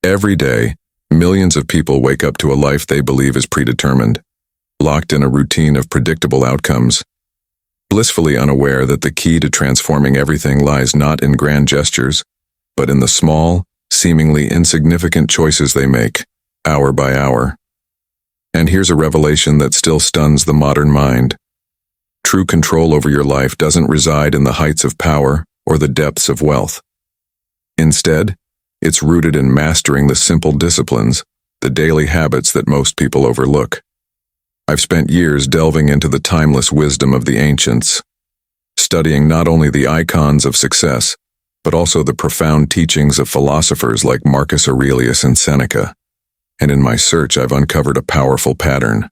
Every day, millions of people wake up to a life they believe is predetermined, locked in a routine of predictable outcomes, blissfully unaware that the key to transforming everything lies not in grand gestures, but in the small, seemingly insignificant choices they make, hour by hour. And here's a revelation that still stuns the modern mind. True control over your life doesn't reside in the heights of power or the depths of wealth. Instead, it's rooted in mastering the simple disciplines, the daily habits that most people overlook. I've spent years delving into the timeless wisdom of the ancients, studying not only the icons of success, but also the profound teachings of philosophers like Marcus Aurelius and Seneca. And in my search, I've uncovered a powerful pattern.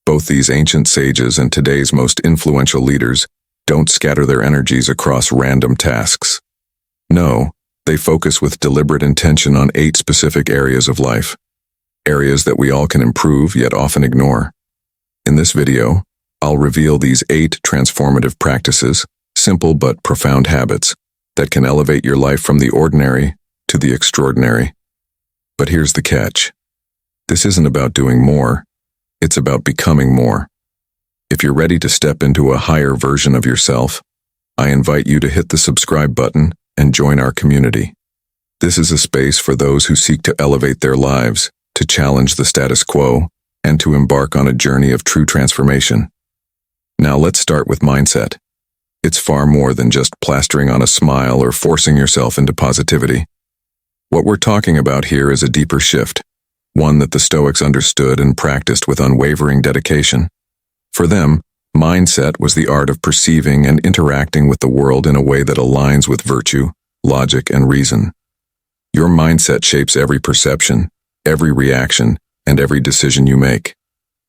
Both these ancient sages and today's most influential leaders don't scatter their energies across random tasks. No, they focus with deliberate intention on 8 specific areas of life, areas that we all can improve yet often ignore. In this video, I'll reveal these 8 transformative practices, simple but profound habits, that can elevate your life from the ordinary to the extraordinary. But here's the catch. This isn't about doing more, it's about becoming more. If you're ready to step into a higher version of yourself, I invite you to hit the subscribe button and join our community. This is a space for those who seek to elevate their lives, to challenge the status quo, and to embark on a journey of true transformation. Now let's start with mindset. It's far more than just plastering on a smile or forcing yourself into positivity. What we're talking about here is a deeper shift, one that the Stoics understood and practiced with unwavering dedication. For them, mindset was the art of perceiving and interacting with the world in a way that aligns with virtue, logic, and reason. Your mindset shapes every perception, every reaction, and every decision you make.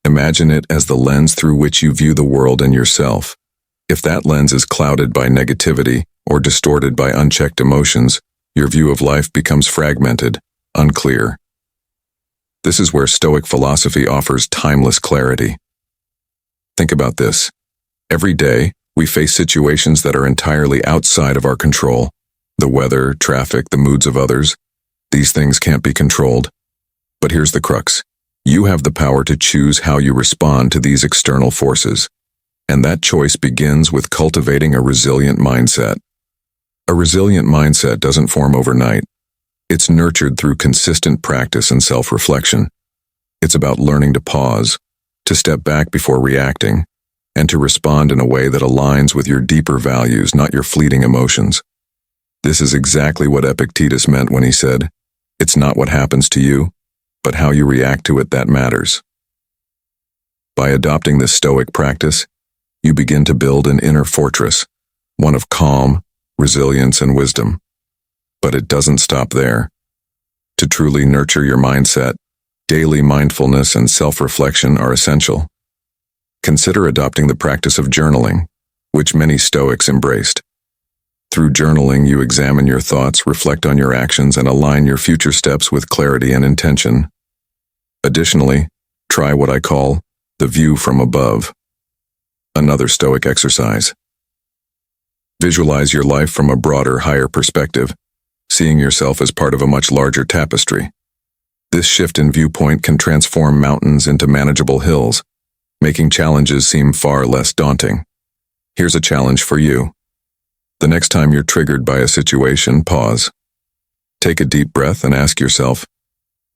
Imagine it as the lens through which you view the world and yourself. If that lens is clouded by negativity or distorted by unchecked emotions, your view of life becomes fragmented, unclear. This is where Stoic philosophy offers timeless clarity. Think about this. Every day, we face situations that are entirely outside of our control. The weather, traffic, the moods of others. These things can't be controlled. But here's the crux. You have the power to choose how you respond to these external forces. And that choice begins with cultivating a resilient mindset. A resilient mindset doesn't form overnight. It's nurtured through consistent practice and self-reflection. It's about learning to pause, to step back before reacting, and to respond in a way that aligns with your deeper values, not your fleeting emotions. This is exactly what Epictetus meant when he said, "It's not what happens to you, but how you react to it that matters." By adopting this Stoic practice, you begin to build an inner fortress, one of calm, resilience, and wisdom. But it doesn't stop there. To truly nurture your mindset, daily mindfulness and self-reflection are essential. Consider adopting the practice of journaling, which many Stoics embraced. Through journaling, you examine your thoughts, reflect on your actions, and align your future steps with clarity and intention. Additionally, try what I call the view from above. Another Stoic exercise. Visualize your life from a broader, higher perspective, seeing yourself as part of a much larger tapestry. This shift in viewpoint can transform mountains into manageable hills, making challenges seem far less daunting. Here's a challenge for you. The next time you're triggered by a situation, pause. Take a deep breath and ask yourself,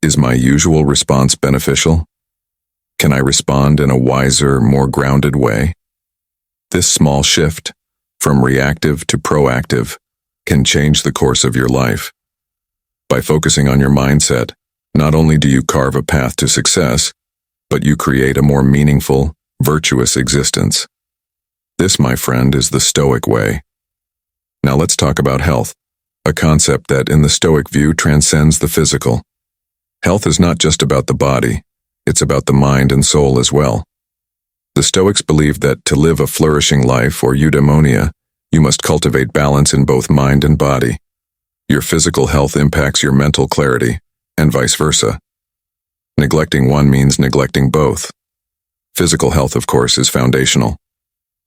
is my usual response beneficial? Can I respond in a wiser, more grounded way? This small shift, from reactive to proactive, can change the course of your life. By focusing on your mindset, not only do you carve a path to success, but you create a more meaningful, virtuous existence. This, my friend, is the Stoic way. Now let's talk about health, a concept that, in the Stoic view, transcends the physical. Health is not just about the body, it's about the mind and soul as well. The Stoics believed that to live a flourishing life, or eudaimonia, you must cultivate balance in both mind and body. Your physical health impacts your mental clarity, and vice versa. Neglecting one means neglecting both. Physical health, of course, is foundational.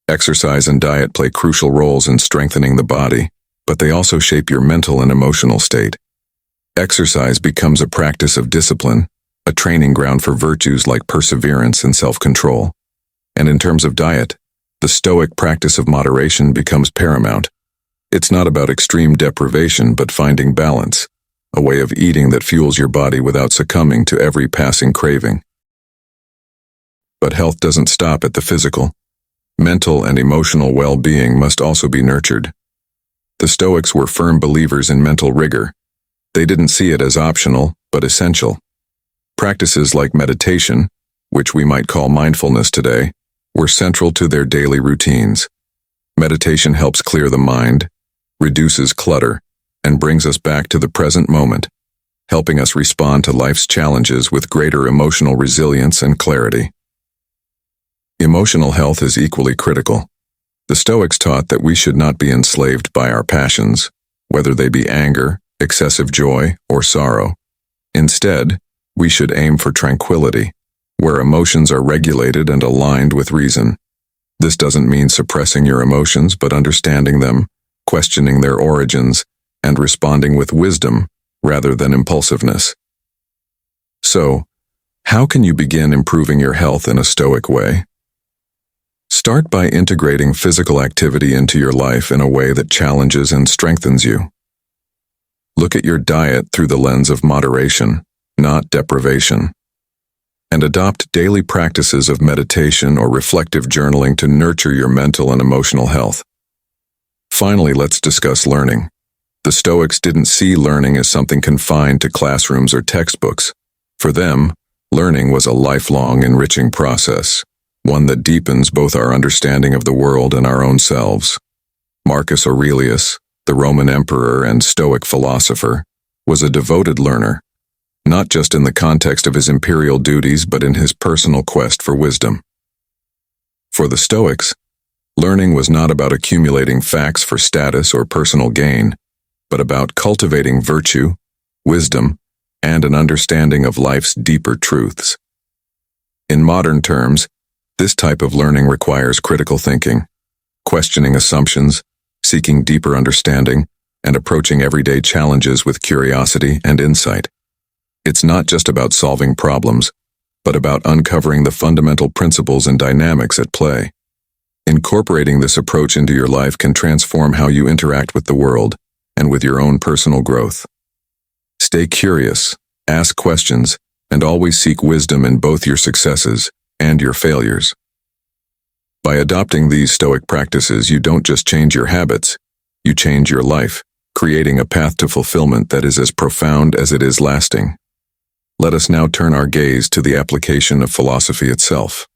Exercise and diet play crucial roles in strengthening the body, but they also shape your mental and emotional state. Exercise becomes a practice of discipline, a training ground for virtues like perseverance and self-control. And in terms of diet, the Stoic practice of moderation becomes paramount. It's not about extreme deprivation, but finding balance, a way of eating that fuels your body without succumbing to every passing craving. But health doesn't stop at the physical. Mental and emotional well-being must also be nurtured. The Stoics were firm believers in mental rigor. They didn't see it as optional, but essential. Practices like meditation, which we might call mindfulness today, were central to their daily routines. Meditation helps clear the mind, reduces clutter, and brings us back to the present moment, helping us respond to life's challenges with greater emotional resilience and clarity. Emotional health is equally critical. The Stoics taught that we should not be enslaved by our passions, whether they be anger, excessive joy, or sorrow. Instead, we should aim for tranquility, where emotions are regulated and aligned with reason. This doesn't mean suppressing your emotions, but understanding them, questioning their origins, and responding with wisdom rather than impulsiveness. So, how can you begin improving your health in a Stoic way? Start by integrating physical activity into your life in a way that challenges and strengthens you. Look at your diet through the lens of moderation, not deprivation. And adopt daily practices of meditation or reflective journaling to nurture your mental and emotional health. Finally, let's discuss learning. The Stoics didn't see learning as something confined to classrooms or textbooks. For them, learning was a lifelong, enriching process, one that deepens both our understanding of the world and our own selves. Marcus Aurelius, the Roman emperor and Stoic philosopher, was a devoted learner, not just in the context of his imperial duties, but in his personal quest for wisdom. For the Stoics, learning was not about accumulating facts for status or personal gain, but about cultivating virtue, wisdom, and an understanding of life's deeper truths. In modern terms, this type of learning requires critical thinking, questioning assumptions, seeking deeper understanding, and approaching everyday challenges with curiosity and insight. It's not just about solving problems, but about uncovering the fundamental principles and dynamics at play. Incorporating this approach into your life can transform how you interact with the world and with your own personal growth. Stay curious, ask questions, and always seek wisdom in both your successes and your failures. By adopting these Stoic practices, you don't just change your habits, you change your life, creating a path to fulfillment that is as profound as it is lasting. Let us now turn our gaze to the application of philosophy itself.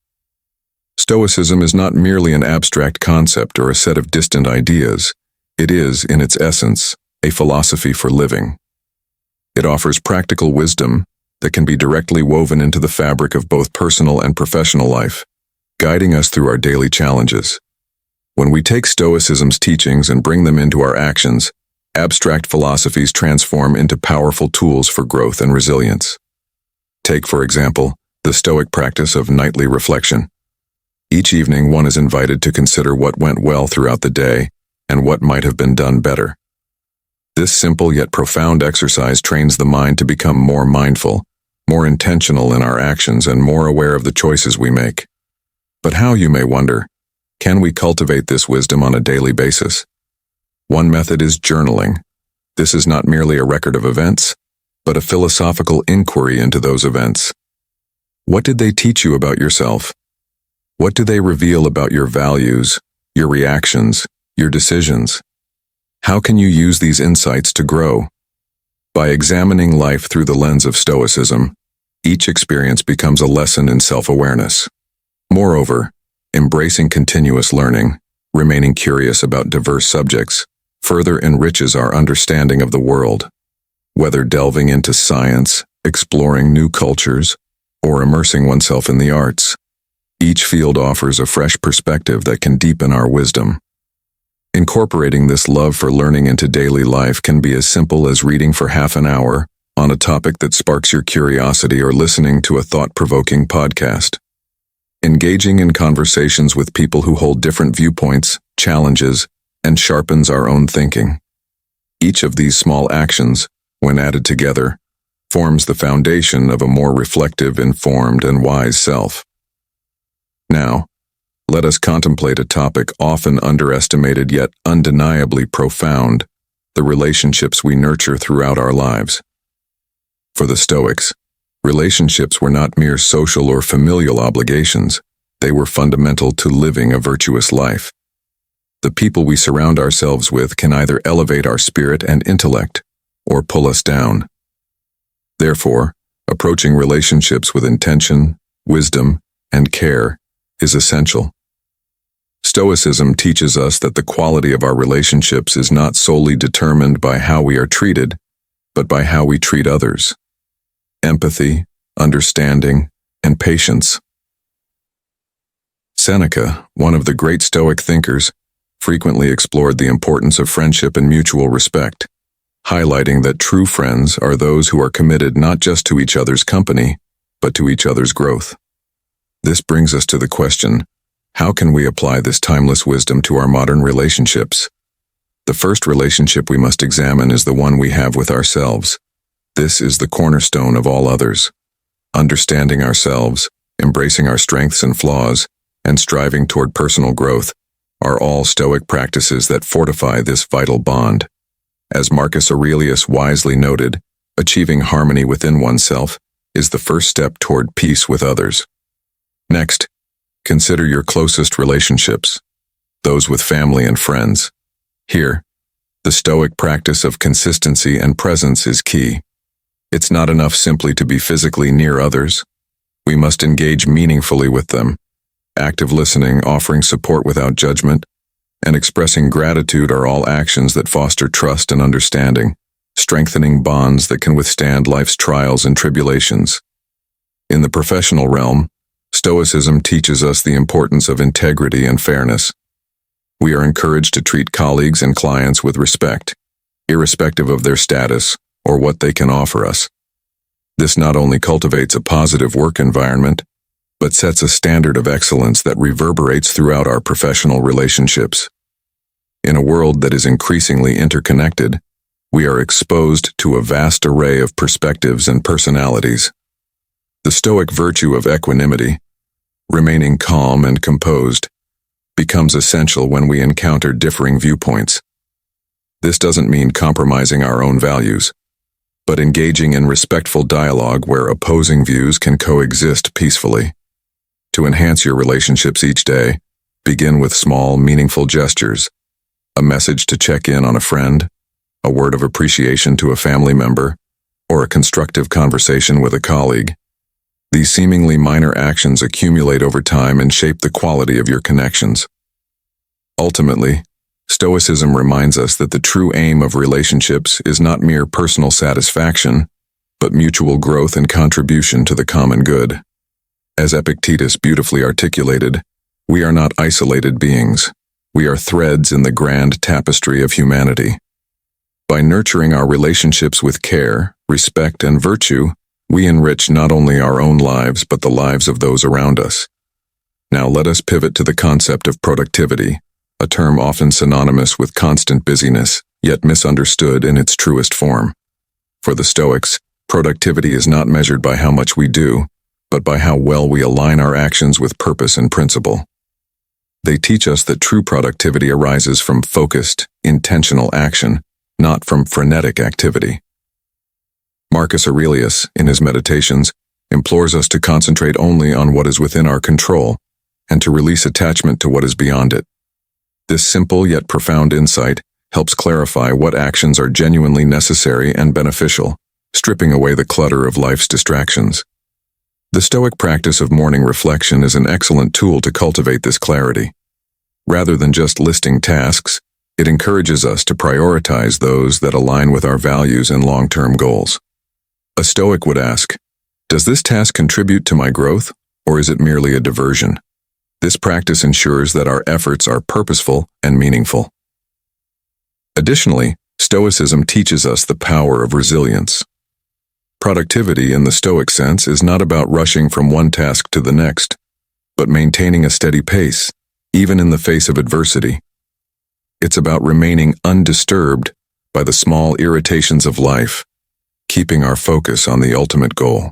Stoicism is not merely an abstract concept or a set of distant ideas. It is, in its essence, a philosophy for living. It offers practical wisdom that can be directly woven into the fabric of both personal and professional life, guiding us through our daily challenges. When we take Stoicism's teachings and bring them into our actions, abstract philosophies transform into powerful tools for growth and resilience. Take, for example, the Stoic practice of nightly reflection. Each evening, one is invited to consider what went well throughout the day and what might have been done better. This simple yet profound exercise trains the mind to become more mindful, more intentional in our actions, and more aware of the choices we make. But how, you may wonder, can we cultivate this wisdom on a daily basis? One method is journaling. This is not merely a record of events, but a philosophical inquiry into those events. What did they teach you about yourself? What do they reveal about your values, your reactions, your decisions? How can you use these insights to grow? By examining life through the lens of Stoicism, each experience becomes a lesson in self-awareness. Moreover, embracing continuous learning, remaining curious about diverse subjects, further enriches our understanding of the world. Whether delving into science, exploring new cultures, or immersing oneself in the arts, each field offers a fresh perspective that can deepen our wisdom. Incorporating this love for learning into daily life can be as simple as reading for half an hour on a topic that sparks your curiosity or listening to a thought-provoking podcast. Engaging in conversations with people who hold different viewpoints, challenges, and sharpens our own thinking. Each of these small actions, when added together, forms the foundation of a more reflective, informed, and wise self. Now, let us contemplate a topic often underestimated yet undeniably profound: the relationships we nurture throughout our lives. For the Stoics, relationships were not mere social or familial obligations. They were fundamental to living a virtuous life. The people we surround ourselves with can either elevate our spirit and intellect or pull us down. Therefore, approaching relationships with intention, wisdom, and care is essential. Stoicism teaches us that the quality of our relationships is not solely determined by how we are treated, but by how we treat others. Empathy, understanding, and patience. Seneca, one of the great Stoic thinkers, frequently explored the importance of friendship and mutual respect, highlighting that true friends are those who are committed not just to each other's company, but to each other's growth. This brings us to the question: how can we apply this timeless wisdom to our modern relationships? The first relationship we must examine is the one we have with ourselves. This is the cornerstone of all others. Understanding ourselves, embracing our strengths and flaws, and striving toward personal growth are all Stoic practices that fortify this vital bond. As Marcus Aurelius wisely noted, achieving harmony within oneself is the first step toward peace with others. Next, consider your closest relationships, those with family and friends. Here, the Stoic practice of consistency and presence is key. It's not enough simply to be physically near others. We must engage meaningfully with them. Active listening, offering support without judgment, and expressing gratitude are all actions that foster trust and understanding, strengthening bonds that can withstand life's trials and tribulations. In the professional realm, Stoicism teaches us the importance of integrity and fairness. We are encouraged to treat colleagues and clients with respect, irrespective of their status or what they can offer us. This not only cultivates a positive work environment, but sets a standard of excellence that reverberates throughout our professional relationships. In a world that is increasingly interconnected, we are exposed to a vast array of perspectives and personalities. The Stoic virtue of equanimity, remaining calm and composed, becomes essential when we encounter differing viewpoints. This doesn't mean compromising our own values, but engaging in respectful dialogue where opposing views can coexist peacefully. To enhance your relationships each day, begin with small, meaningful gestures: a message to check in on a friend, a word of appreciation to a family member, or a constructive conversation with a colleague. These seemingly minor actions accumulate over time and shape the quality of your connections. Ultimately, Stoicism reminds us that the true aim of relationships is not mere personal satisfaction, but mutual growth and contribution to the common good. As Epictetus beautifully articulated, we are not isolated beings. We are threads in the grand tapestry of humanity. By nurturing our relationships with care, respect, and virtue, we enrich not only our own lives but the lives of those around us. Now let us pivot to the concept of productivity, a term often synonymous with constant busyness, yet misunderstood in its truest form. For the Stoics, productivity is not measured by how much we do, but by how well we align our actions with purpose and principle. They teach us that true productivity arises from focused, intentional action, not from frenetic activity. Marcus Aurelius, in his Meditations, implores us to concentrate only on what is within our control and to release attachment to what is beyond it. This simple yet profound insight helps clarify what actions are genuinely necessary and beneficial, stripping away the clutter of life's distractions. The Stoic practice of morning reflection is an excellent tool to cultivate this clarity. Rather than just listing tasks, it encourages us to prioritize those that align with our values and long-term goals. A Stoic would ask, does this task contribute to my growth, or is it merely a diversion? This practice ensures that our efforts are purposeful and meaningful. Additionally, Stoicism teaches us the power of resilience. Productivity in the Stoic sense is not about rushing from one task to the next, but maintaining a steady pace, even in the face of adversity. It's about remaining undisturbed by the small irritations of life keeping our focus on the ultimate goal.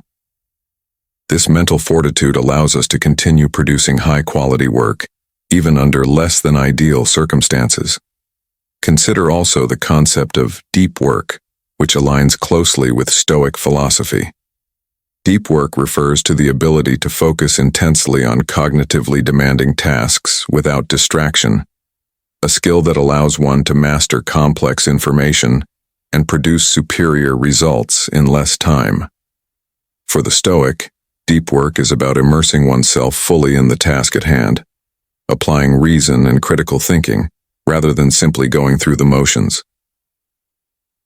This mental fortitude allows us to continue producing high-quality work, even under less than ideal circumstances. Consider also the concept of deep work, which aligns closely with Stoic philosophy. Deep work refers to the ability to focus intensely on cognitively demanding tasks without distraction, a skill that allows one to master complex information and produce superior results in less time. For the Stoic, deep work is about immersing oneself fully in the task at hand, applying reason and critical thinking, rather than simply going through the motions.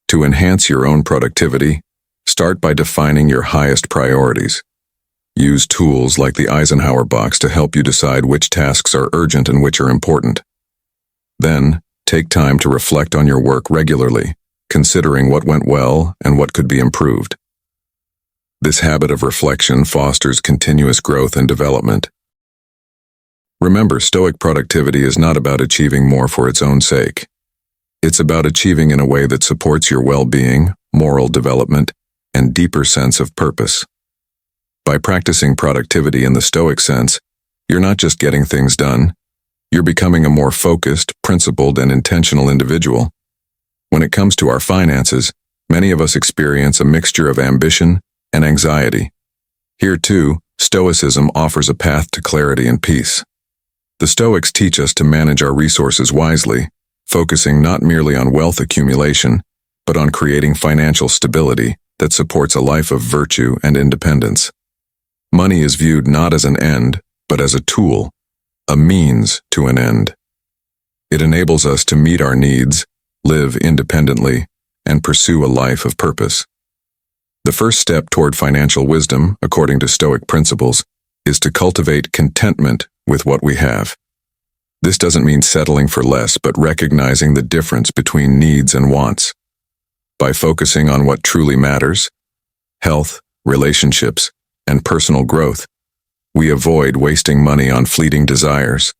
To enhance your own productivity, start by defining your highest priorities. Use tools like the Eisenhower box to help you decide which tasks are urgent and which are important. Then, take time to reflect on your work regularly, considering what went well and what could be improved. This habit of reflection fosters continuous growth and development. Remember, Stoic productivity is not about achieving more for its own sake. It's about achieving in a way that supports your well-being, moral development, and deeper sense of purpose. By practicing productivity in the Stoic sense, you're not just getting things done, you're becoming a more focused, principled, and intentional individual. When it comes to our finances, many of us experience a mixture of ambition and anxiety. Here too, Stoicism offers a path to clarity and peace. The Stoics teach us to manage our resources wisely, focusing not merely on wealth accumulation, but on creating financial stability that supports a life of virtue and independence. Money is viewed not as an end, but as a tool, a means to an end. It enables us to meet our needs, live independently, and pursue a life of purpose. The first step toward financial wisdom, according to Stoic principles, is to cultivate contentment with what we have. This doesn't mean settling for less, but recognizing the difference between needs and wants. By focusing on what truly matters, health, relationships, and personal growth, we avoid wasting money on fleeting desires.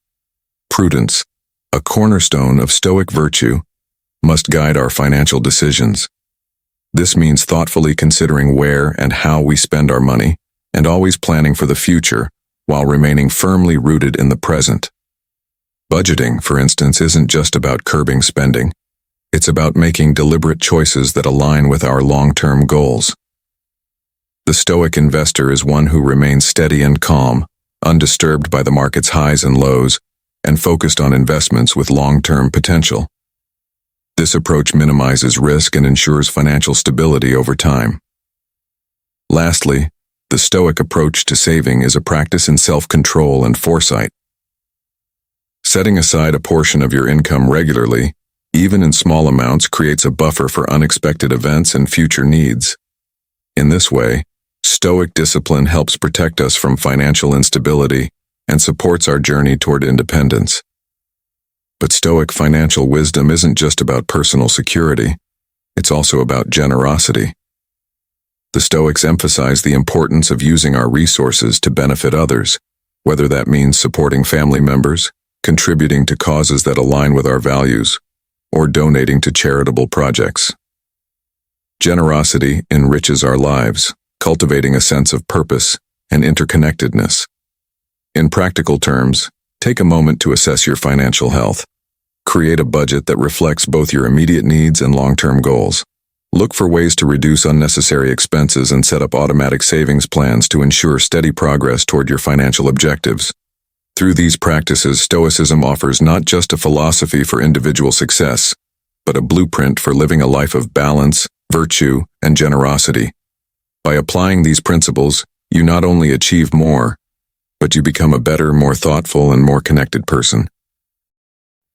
Prudence, a cornerstone of Stoic virtue, must guide our financial decisions. This means thoughtfully considering where and how we spend our money, and always planning for the future while remaining firmly rooted in the present. Budgeting, for instance, isn't just about curbing spending. It's about making deliberate choices that align with our long-term goals. The Stoic investor is one who remains steady and calm, undisturbed by the market's highs and lows, and focused on investments with long-term potential. This approach minimizes risk and ensures financial stability over time. Lastly, the Stoic approach to saving is a practice in self-control and foresight. Setting aside a portion of your income regularly, even in small amounts, creates a buffer for unexpected events and future needs. In this way, Stoic discipline helps protect us from financial instability and supports our journey toward independence. But Stoic financial wisdom isn't just about personal security, it's also about generosity. The Stoics emphasize the importance of using our resources to benefit others, whether that means supporting family members, contributing to causes that align with our values, or donating to charitable projects. Generosity enriches our lives, cultivating a sense of purpose and interconnectedness. In practical terms, take a moment to assess your financial health. Create a budget that reflects both your immediate needs and long-term goals. Look for ways to reduce unnecessary expenses and set up automatic savings plans to ensure steady progress toward your financial objectives. Through these practices, Stoicism offers not just a philosophy for individual success, but a blueprint for living a life of balance, virtue, and generosity. By applying these principles, you not only achieve more, but you become a better, more thoughtful, and more connected person.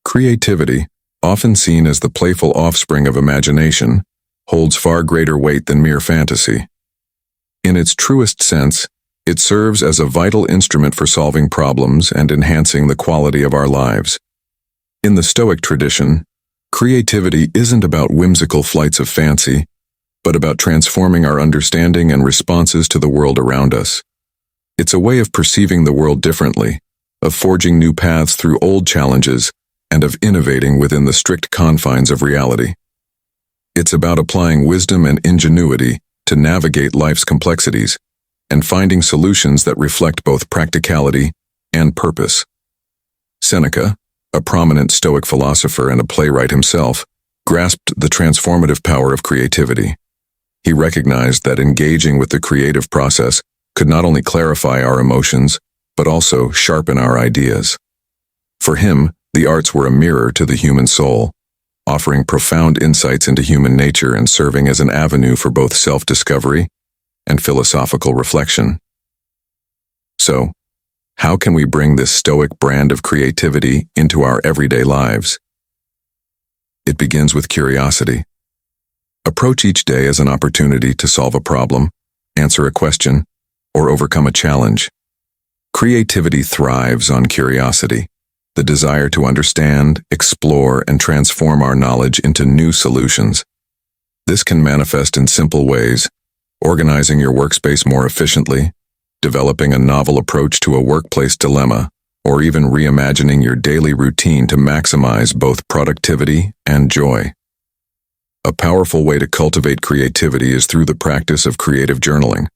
Creativity, often seen as the playful offspring of imagination, holds far greater weight than mere fantasy. In its truest sense, it serves as a vital instrument for solving problems and enhancing the quality of our lives. In the Stoic tradition, creativity isn't about whimsical flights of fancy, but about transforming our understanding and responses to the world around us. It's a way of perceiving the world differently, of forging new paths through old challenges, and of innovating within the strict confines of reality. It's about applying wisdom and ingenuity to navigate life's complexities, and finding solutions that reflect both practicality and purpose. Seneca, a prominent Stoic philosopher and a playwright himself, grasped the transformative power of creativity. He recognized that engaging with the creative process could not only clarify our emotions, but also sharpen our ideas. For him, the arts were a mirror to the human soul, offering profound insights into human nature and serving as an avenue for both self-discovery and philosophical reflection. So, how can we bring this Stoic brand of creativity into our everyday lives? It begins with curiosity. Approach each day as an opportunity to solve a problem, answer a question, or overcome a challenge. Creativity thrives on curiosity, the desire to understand, explore, and transform our knowledge into new solutions. This can manifest in simple ways: organizing your workspace more efficiently, developing a novel approach to a workplace dilemma, or even reimagining your daily routine to maximize both productivity and joy. A powerful way to cultivate creativity is through the practice of creative journaling.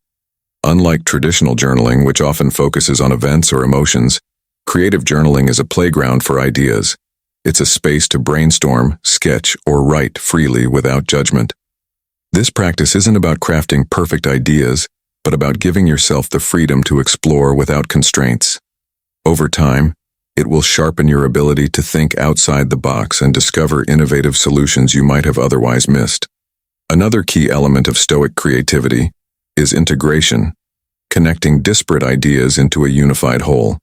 Unlike traditional journaling, which often focuses on events or emotions, creative journaling is a playground for ideas. It's a space to brainstorm, sketch, or write freely without judgment. This practice isn't about crafting perfect ideas, but about giving yourself the freedom to explore without constraints. Over time, it will sharpen your ability to think outside the box and discover innovative solutions you might have otherwise missed. Another key element of Stoic creativity is integration, connecting disparate ideas into a unified whole.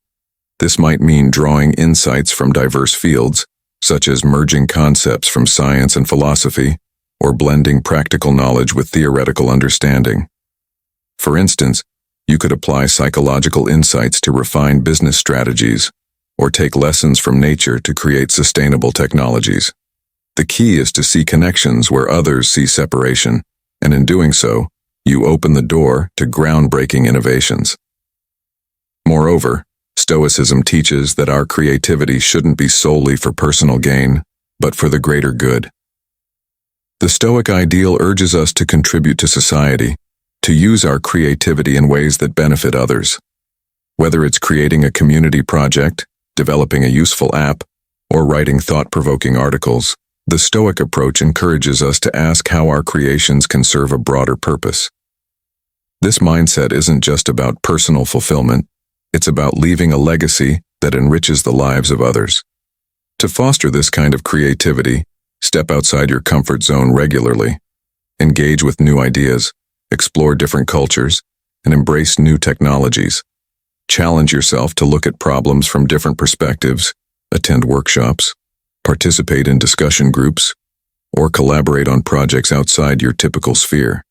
This might mean drawing insights from diverse fields, such as merging concepts from science and philosophy, or blending practical knowledge with theoretical understanding. For instance, you could apply psychological insights to refine business strategies, or take lessons from nature to create sustainable technologies. The key is to see connections where others see separation, and in doing so, you open the door to groundbreaking innovations. Moreover, Stoicism teaches that our creativity shouldn't be solely for personal gain, but for the greater good. The Stoic ideal urges us to contribute to society, to use our creativity in ways that benefit others. Whether it's creating a community project, developing a useful app, or writing thought-provoking articles, the Stoic approach encourages us to ask how our creations can serve a broader purpose. This mindset isn't just about personal fulfillment, it's about leaving a legacy that enriches the lives of others. To foster this kind of creativity, step outside your comfort zone regularly. Engage with new ideas, explore different cultures, and embrace new technologies. Challenge yourself to look at problems from different perspectives, attend workshops, participate in discussion groups, or collaborate on projects outside your typical sphere.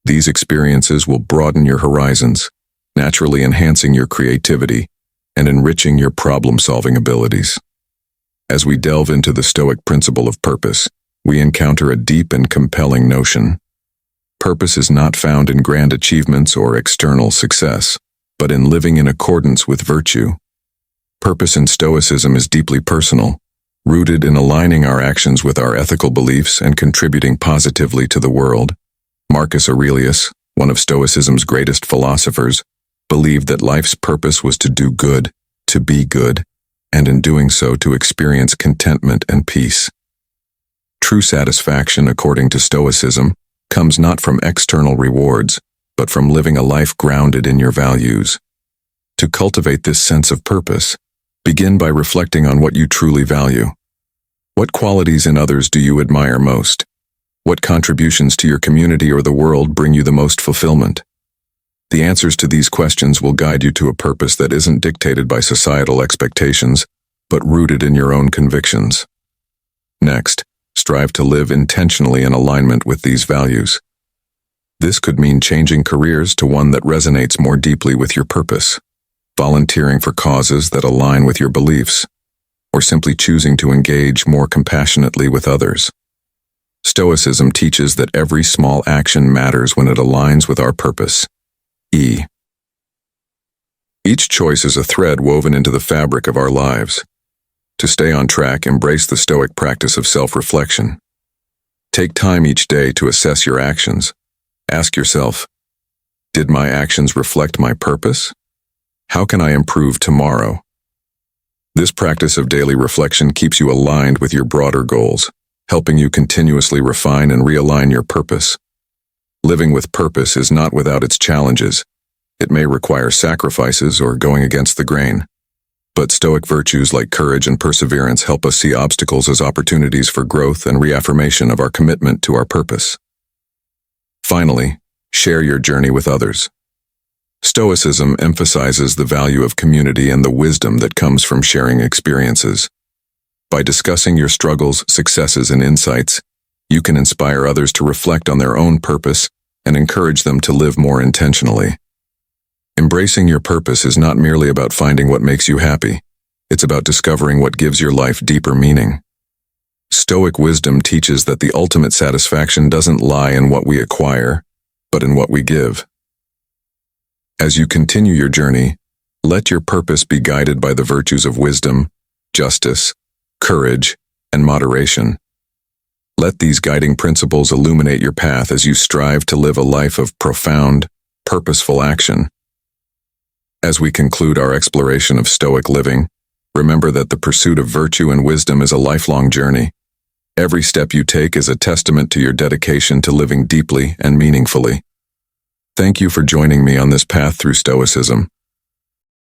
These experiences will broaden your horizons, naturally enhancing your creativity and enriching your problem-solving abilities. As we delve into the Stoic principle of purpose, we encounter a deep and compelling notion. Purpose is not found in grand achievements or external success, but in living in accordance with virtue. Purpose in Stoicism is deeply personal, rooted in aligning our actions with our ethical beliefs and contributing positively to the world. Marcus Aurelius, one of Stoicism's greatest philosophers, believed that life's purpose was to do good, to be good, and in doing so to experience contentment and peace. True satisfaction, according to Stoicism, comes not from external rewards, but from living a life grounded in your values. To cultivate this sense of purpose, begin by reflecting on what you truly value. What qualities in others do you admire most? What contributions to your community or the world bring you the most fulfillment? The answers to these questions will guide you to a purpose that isn't dictated by societal expectations, but rooted in your own convictions. Next, strive to live intentionally in alignment with these values. This could mean changing careers to one that resonates more deeply with your purpose, volunteering for causes that align with your beliefs, or simply choosing to engage more compassionately with others. Stoicism teaches that every small action matters when it aligns with our purpose. Each choice is a thread woven into the fabric of our lives. To stay on track, embrace the Stoic practice of self-reflection. Take time each day to assess your actions. Ask yourself, did my actions reflect my purpose? How can I improve tomorrow? This practice of daily reflection keeps you aligned with your broader goals, helping you continuously refine and realign your purpose. Living with purpose is not without its challenges. It may require sacrifices or going against the grain. But Stoic virtues like courage and perseverance help us see obstacles as opportunities for growth and reaffirmation of our commitment to our purpose. Finally, share your journey with others. Stoicism emphasizes the value of community and the wisdom that comes from sharing experiences. By discussing your struggles, successes, and insights, you can inspire others to reflect on their own purpose and encourage them to live more intentionally. Embracing your purpose is not merely about finding what makes you happy. It's about discovering what gives your life deeper meaning. Stoic wisdom teaches that the ultimate satisfaction doesn't lie in what we acquire, but in what we give. As you continue your journey, let your purpose be guided by the virtues of wisdom, justice, courage, and moderation. Let these guiding principles illuminate your path as you strive to live a life of profound, purposeful action. As we conclude our exploration of Stoic living, remember that the pursuit of virtue and wisdom is a lifelong journey. Every step you take is a testament to your dedication to living deeply and meaningfully. Thank you for joining me on this path through Stoicism.